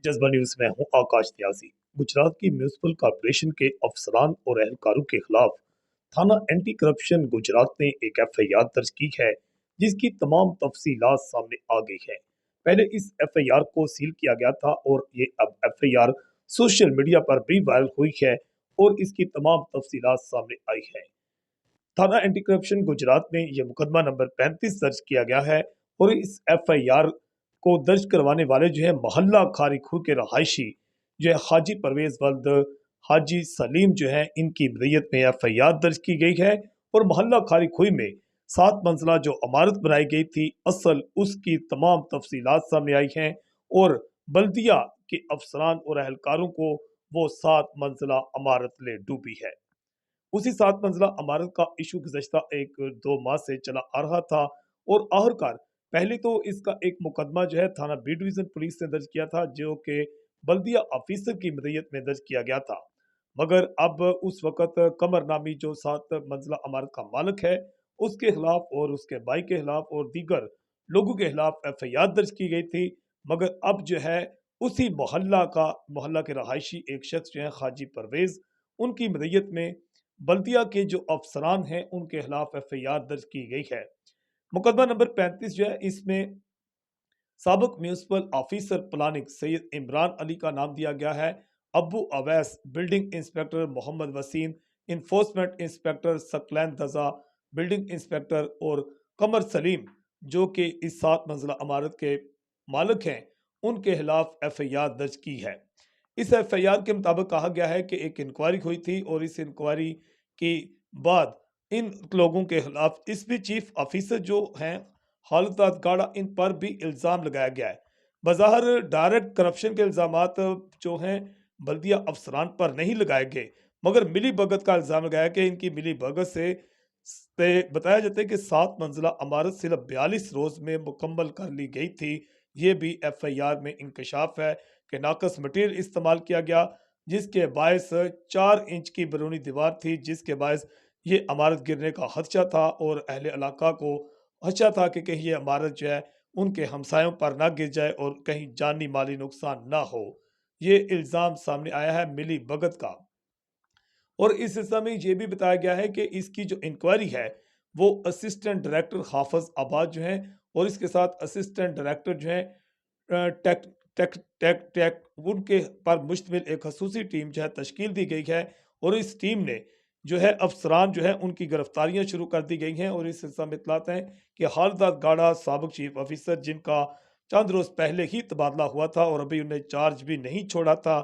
जज्बा न्यूज में हूं आकाश त्यासी। गुजरात की म्यूनिसिपल कॉरपोरेशन के अफसरान और एहलकारों के खिलाफ थाना एंटी करप्शन गुजरात ने एक एफआईआर दर्ज की है, जिसकी तमाम तफसीलात सामने आ गई है। पहले इस एफआईआर को सील किया गया था और ये अब एफआईआर सोशल मीडिया पर भी वायरल हुई है और इसकी तमाम तफसीलात सामने आई है। थाना एंटी करप्शन गुजरात में यह मुकदमा नंबर 35 दर्ज किया गया है और इस एफआईआर को दर्ज करवाने वाले जो है मोहल्ला खारी खू के रहायशी जो है हाजी परवेज वल्द हाजी सलीम जो है, इनकी मदयत में एफआईआर दर्ज की गई है और मोहल्ला खारी खुई में 7 मंजिला जो इमारत बनाई गई थी, असल उसकी तमाम तफसीलात सामने आई हैं और बल्दिया के अफसरान और एहलकारों को वो 7 मंजिला इमारत ले डूबी है। उसी 7 मंजिला इमारत का इशू गुज़श्ता 1-2 माह से चला आ रहा था और आखिरकार पहले तो इसका एक मुकदमा जो है थाना बी डिवीजन पुलिस ने दर्ज किया था, जो कि बल्दिया ऑफिसर की मदयत में दर्ज किया गया था। मगर अब उस वक्त कमर नामी जो 7 मंजिला इमारत का मालिक है, उसके खिलाफ और उसके भाई के खिलाफ और दीगर लोगों के खिलाफ एफआईआर दर्ज की गई थी। मगर अब जो है उसी मोहल्ला के रहायशी एक शख्स जो है हाजी परवेज, उनकी मदयत में बल्दिया के जो अफसरान हैं उनके खिलाफ एफआईआर दर्ज की गई है। मुकदमा नंबर 35 जो है, इसमें साबिक municipal officer planning Syed Imran Ali का नाम दिया गया है। Abu Awais building inspector Mohammad Waseem, enforcement inspector Saqlain Raza building inspector और कमर सलीम जो कि इस 7 मंजिला इमारत के मालिक हैं, उनके खिलाफ एफआईआर दर्ज की है। इस एफआईआर के मुताबिक कहा गया है कि एक इंक्वायरी हुई थी और इस इंक्वायरी के बाद इन लोगों के खिलाफ इसमें चीफ ऑफिसर जो हैं हालत गाड़ा, इन पर भी इल्ज़ाम लगाया गया है। बज़ाहिर डायरेक्ट करप्शन के इल्ज़ामात जो हैं बल्दिया अफसरान पर नहीं लगाए गए, मगर मिली भगत का इल्ज़ाम लगाया कि इनकी मिली भगत से बताया जाता है कि 7 मंजिला इमारत सिर्फ 42 रोज में मुकम्मल कर ली गई थी। ये भी एफआईआर में इंकशाफ है कि नाकस मटेरियल इस्तेमाल किया गया, जिसके बायस 4 इंच की बैरूनी दीवार थी, जिसके बायस ये इमारत गिरने का खदशा था और अहले इलाका को खदशा था कि कहीं ये इमारत जो है उनके हमसायों पर ना गिर जाए और कहीं जानी माली नुकसान ना हो। ये इल्ज़ाम सामने आया है मिली भगत का। और इस सिलसिले में ये भी बताया गया है कि इसकी जो इंक्वायरी है वो असिस्टेंट डायरेक्टर हाफिज आबाद जो हैं और इसके साथ असिस्टेंट डायरेक्टर जो हैं टेक टेक टेक टेक उनके पर मुश्तमिल एक खसूसी टीम जो है तश्कील दी गई है और इस टीम ने जो है अफसरान जो है उनकी गिरफ्तारियां शुरू कर दी गई हैं। और इस सिलसिले में इतलात हैं कि हालदार गाड़ा साबिक चीफ ऑफिसर, जिनका चंद रोज पहले ही तबादला हुआ था और अभी उन्हें चार्ज भी नहीं छोड़ा था,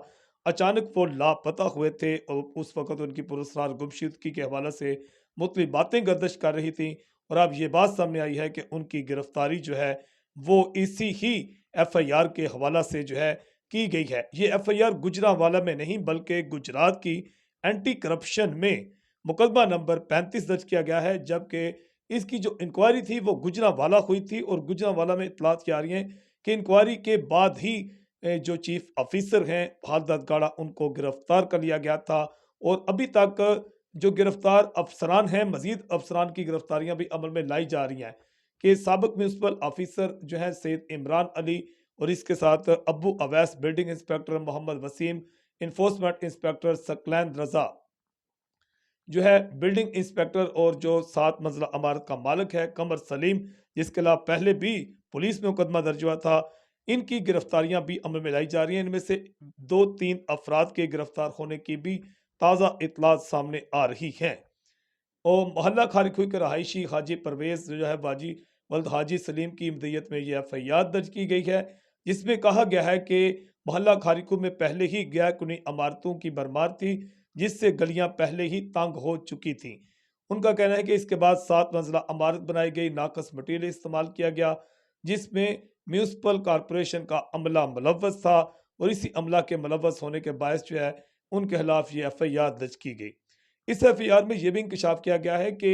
अचानक वो लापता हुए थे और उस वक्त उनकी पुरस्कार गुमशुदगी के हवाले से मुख्तलिफ बातें गर्दिश कर रही थी। और अब ये बात सामने आई है कि उनकी गिरफ्तारी जो है वो इसी ही एफआईआर के हवाला से जो है की गई है। ये एफआईआर गुजरांवाला में नहीं बल्कि गुजरात की एंटी करप्शन में मुकदमा नंबर 35 दर्ज किया गया है, जबकि इसकी जो इंक्वायरी थी वो गुजरांवाला हुई थी और गुजरांवाला में इतलात की आ रही हैं कि इंक्वायरी के बाद ही जो चीफ ऑफिसर हैं हालदत गाड़ा, उनको गिरफ्तार कर लिया गया था। और अभी तक जो गिरफ्तार अफसरान हैं, मजीद अफसरान की गिरफ्तारियां भी अमल में लाई जा रही हैं कि साबिक म्यूनिसिपल ऑफिसर जो है सैयद इमरान अली और इसके साथ Abu Awais building inspector Mohammad Waseem, enforcement inspector Saqlain Raza जो है बिल्डिंग इंस्पेक्टर और जो 7 मंजिला इमारत का मालिक है कमर सलीम, जिसके खिलाफ पहले भी पुलिस में मुकदमा दर्ज हुआ था, इनकी गिरफ्तारियां भी अमल में लाई जा रही हैं। इनमें से 2-3 अफराद के गिरफ्तार होने की भी ताज़ा इतलात सामने आ रही हैं। और मोहल्ला खारिकुई के रहायशी हाजी परवेज जो है बाजी वल्द हाजी सलीम की मदयत में यह एफआईआर दर्ज की गई है, जिसमें कहा गया है कि मोहल्ला खारिकू में पहले ही गैर कानूनी इमारतों की भरमार थी, जिससे गलियां पहले ही तंग हो चुकी थीं। उनका कहना है कि इसके बाद 7 मंजिला इमारत बनाई गई, नाकस मटीरियल इस्तेमाल किया गया, जिसमें म्यूनसिपल कॉरपोरेशन का अमला मुलव्वस था और इसी अमला के मुलव्वस होने के बायस जो है उनके खिलाफ ये एफआईआर दर्ज की गई। इस एफआईआर में यह भी इंकशाफ किया गया है कि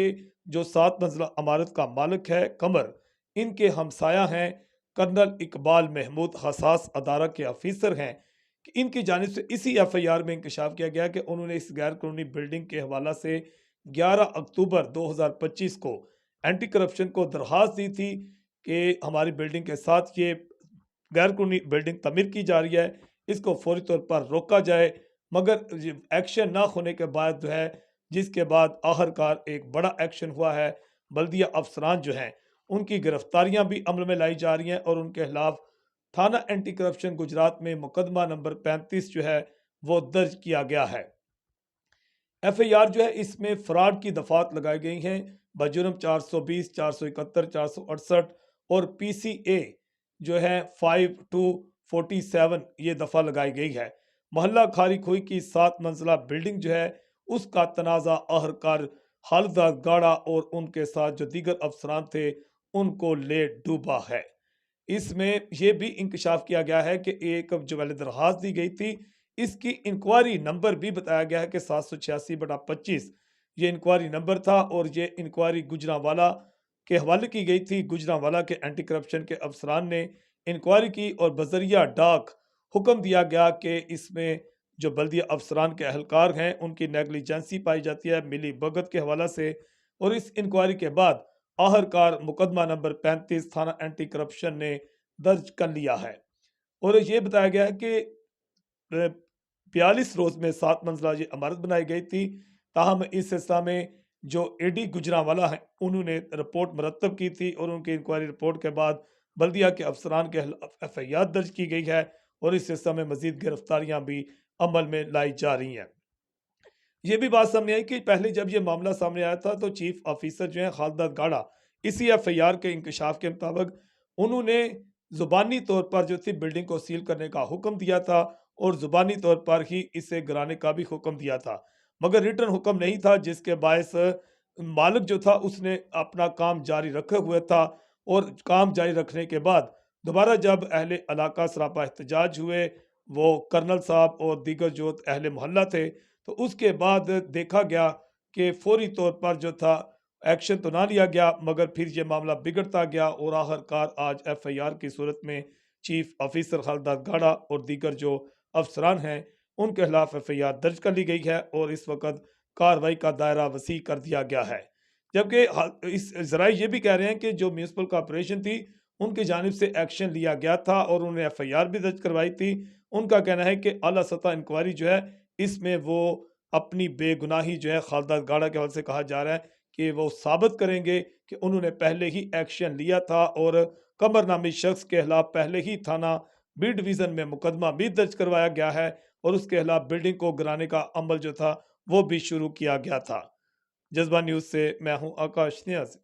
जो 7 मंजिला इमारत का मालिक है कमर, इनके हमसाया हैं कर्नल इकबाल महमूद हसास अदारा के ऑफिसर हैं कि इनकी जानिब से इसी एफआईआर में इंकशाफ किया गया कि उन्होंने इस गैर कानूनी बिल्डिंग के हवाला से 11 अक्टूबर 2025 को एंटी करप्शन को दरखास्त दी थी कि हमारी बिल्डिंग के साथ ये गैर कानूनी बिल्डिंग तमीर की जा रही है, اس کو فوری طور پر روکا جائے، مگر ایکشن نہ ہونے کے بعد جو ہے، جس کے بعد آخرکار ایک بڑا ایکشن ہوا ہے، بلدیہ افسران جو ہیں ان کی گرفتاریاں بھی عمل میں لائی جا رہی ہیں اور ان کے خلاف تھانہ اینٹی کرپشن گجرات میں مقدمہ نمبر 35 جو ہے وہ درج کیا گیا ہے۔ ایف آئی آر جو ہے اس میں فراڈ کی دفعات لگائی گئی ہیں بجرم 420، 471، 468 اور پی سی اے جو ہے 5247 یہ دفعہ لگائی گئی ہے۔ محلہ کھاری کھوئی کی 7 منزلہ بلڈنگ جو ہے اس کا تنازع آخرکار حالدار گاڑا اور ان کے ساتھ جو دیگر افسران تھے ان کو لے ڈوبا ہے۔ اس میں یہ بھی انکشاف کیا گیا ہے کہ ایک جو پہلے درخواست دی گئی تھی اس کی انکوائری نمبر بھی بتایا گیا ہے کہ 786/25 یہ انکوائری نمبر تھا، اور یہ انکوائری گجرانوالہ کے حوالے کی گئی تھی۔ گجرانوالہ کے اینٹی کرپشن کے افسران نے انکوائری کی اور بذریعہ ڈاک حکم دیا گیا کہ اس میں جو بلدیہ افسران کے اہلکار ہیں ان کی نیگلیجنسی پائی جاتی ہے ملی بھگت کے حوالہ سے، اور اس انکوائری کے بعد آخرکار مقدمہ نمبر 35 تھانہ اینٹی کرپشن نے درج کر لیا ہے، اور یہ بتایا گیا ہے کہ 42 روز میں 7 منزلہ یہ عمارت بنائی گئی تھی، تاہم اس حصہ میں جو اے ڈی گجرانوالہ ہیں انہوں نے رپورٹ مرتب کی تھی، اور ان کی انکوائری رپورٹ کے بعد بلدیہ کے افسران کے خلاف ایف آئی آر درج کی گئی ہے، اور اس حصہ میں مزید گرفتاریاں بھی عمل میں لائی جا رہی ہیں۔ یہ بھی بات سامنے آئی کہ پہلے جب یہ معاملہ سامنے آیا تھا تو چیف آفیسر جو ہیں خالدہ گاڑا، اسی ایف آئی آر کے انکشاف کے مطابق انہوں نے زبانی طور پر جو تھی بلڈنگ کو سیل کرنے کا حکم دیا تھا، اور زبانی طور پر ہی اسے گرانے کا بھی حکم دیا تھا، مگر ریٹن حکم نہیں تھا، جس کے باعث مالک جو تھا اس نے اپنا کام جاری رکھے ہوئے تھا، اور کام جاری رکھنے کے بعد دوبارہ جب اہل علاقہ سراپا احتجاج ہوئے، وہ کرنل صاحب اور دیگر جو اہل محلہ تھے، تو اس کے بعد دیکھا گیا کہ فوری طور پر جو تھا ایکشن تو نہ لیا گیا، مگر پھر یہ معاملہ بگڑتا گیا، اور آخرکار آج ایف آئی آر کی صورت میں چیف آفیسر خالدہ گاڑا اور دیگر جو افسران ہیں ان کے خلاف ایف آئی آر درج کر لی گئی ہے، اور اس وقت کارروائی کا دائرہ وسیع کر دیا گیا ہے۔ جبکہ اس ذرائع یہ بھی کہہ رہے ہیں کہ جو میونسپل کارپوریشن تھی ان کی جانب سے ایکشن لیا گیا تھا اور انہوں نے ایف آئی آر بھی درج کروائی تھی۔ ان کا کہنا ہے کہ اعلیٰ سطح انکوائری جو ہے اس میں وہ اپنی بے گناہی جو ہے خالدہ گاڑا کے حوالے سے کہا جا رہا ہے کہ وہ ثابت کریں گے کہ انہوں نے پہلے ہی ایکشن لیا تھا، اور قمر نامی شخص کے خلاف پہلے ہی تھانہ بی ڈویژن میں مقدمہ بھی درج کروایا گیا ہے، اور اس کے خلاف بلڈنگ کو گرانے کا عمل جو تھا وہ بھی شروع کیا گیا تھا۔ جذبہ نیوز سے میں ہوں آکاش نیاز۔